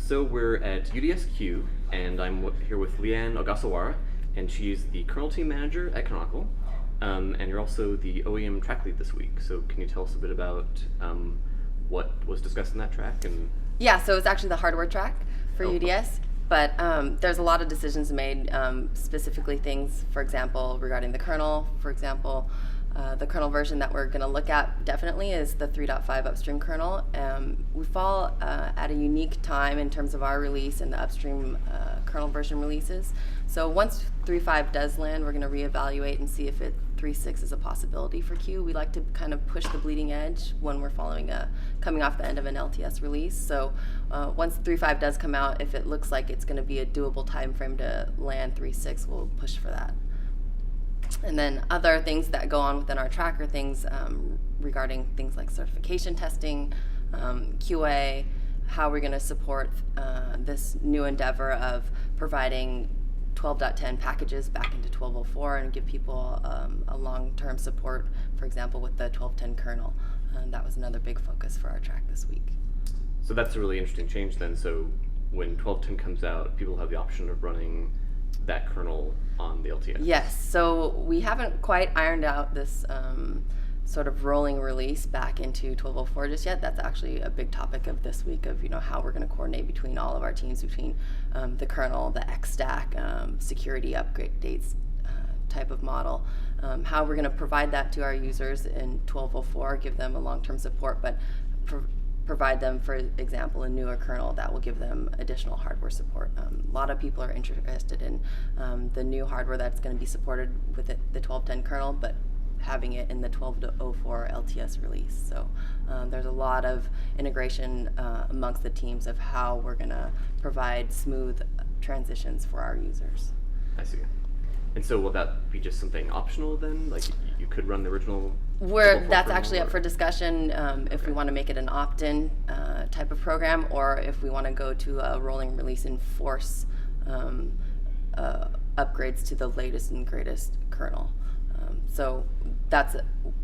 So we're at UDS-Q, and I'm here with Leann Ogasawara, and she's the kernel team manager at Canonical, and you're also the OEM track lead this week. So can you tell us a bit about what was discussed in that track? Yeah, so it's actually the hardware track for Oh, UDS, but there's a lot of decisions made, specifically things, for example, regarding the kernel. For example, the kernel version that we're going to look at definitely is the 3.5 upstream kernel. We fall at a unique time in terms of our release and the upstream kernel version releases. So once 3.5 does land, we're going to reevaluate and see if 3.6 is a possibility for Q. We like to kind of push the bleeding edge when we're coming off the end of an LTS release. So once 3.5 does come out, if it looks like it's going to be a doable time frame to land 3.6, we'll push for that. And then other things that go on within our tracker, things regarding things like certification testing, QA, how we're going to support this new endeavor of providing 12.10 packages back into 12.04 and give people a long-term support, for example, with the 12.10 kernel. That was another big focus for our track this week. So that's a really interesting change then. So when 12.10 comes out, people have the option of running that kernel on the LTS. Yes, so we haven't quite ironed out this sort of rolling release back into 12.04 just yet. That's actually a big topic of this week of how we're going to coordinate between all of our teams, between the kernel, the X stack, security upgrades type of model, how we're going to provide that to our users in 12.04, give them a long-term support, but provide them, for example, a newer kernel that will give them additional hardware support. A lot of people are interested in the new hardware that's going to be supported with the 12.10 kernel, but having it in the 12.04 LTS release. So there's a lot of integration amongst the teams of how we're going to provide smooth transitions for our users. I see. And so will that be just something optional then? Like you could run the original? That's actually up for discussion if we want to make it an opt-in type of program, or if we want to go to a rolling release and force upgrades to the latest and greatest kernel. So that's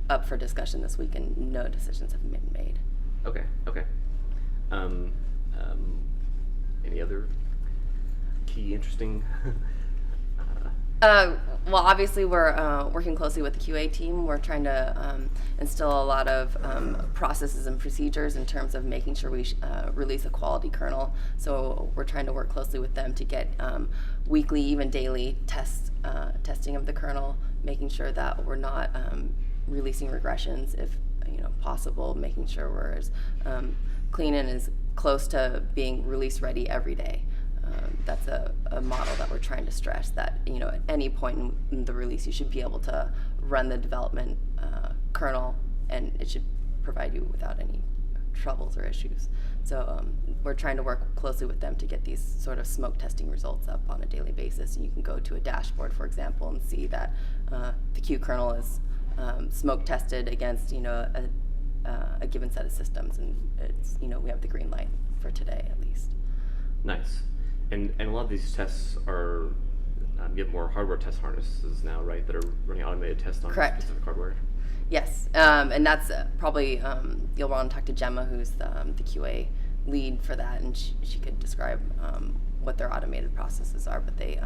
up for discussion this week, and no decisions have been made. Okay. Any other key interesting? Well, obviously we're working closely with the QA team. We're trying to instill a lot of processes and procedures in terms of making sure we release a quality kernel. So we're trying to work closely with them to get weekly, even daily testing of the kernel, making sure that we're not releasing regressions if possible, making sure we're as clean and as close to being release ready every day. That's a model that we're trying to stress, that at any point in the release you should be able to run the development kernel and it should provide you without any troubles or issues. So we're trying to work closely with them to get these sort of smoke testing results up on a daily basis. And you can go to a dashboard, for example, and see that the Q kernel is smoke tested against a given set of systems, and it's we have the green light for today at least. Nice. And a lot of these tests are, you have more hardware test harnesses now, right, that are running automated tests on Correct. Specific hardware? Yes, and that's probably, you'll want to talk to Gemma, who's the QA lead for that, and she could describe what their automated processes are, but they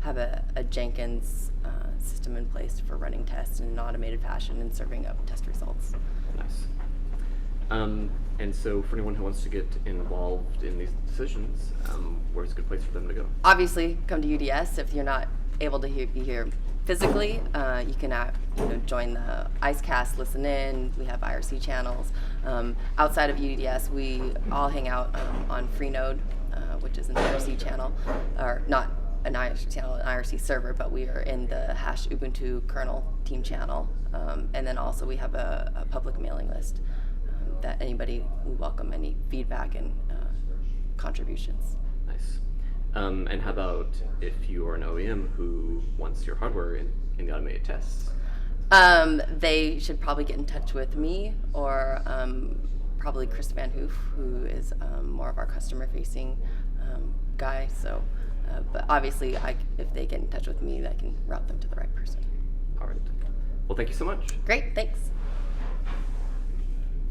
have a Jenkins system in place for running tests in an automated fashion and serving up test results. Nice. And so for anyone who wants to get involved in these decisions, where's a good place for them to go? Obviously, come to UDS. If you're not able to be here physically, you can join the IceCast, listen in. We have IRC channels. Outside of UDS, we all hang out on Freenode, which is an IRC channel, or not an IRC channel, an IRC server, but we are in the hash Ubuntu kernel team channel. And then also we have a public mailing list that we welcome any feedback and contributions. Nice. And how about if you are an OEM who wants your hardware in the automated tests? They should probably get in touch with me or probably Chris Van Hoof, who is more of our customer-facing guy. So, but obviously, if they get in touch with me, I can route them to the right person. All right. Well, thank you so much. Great, thanks.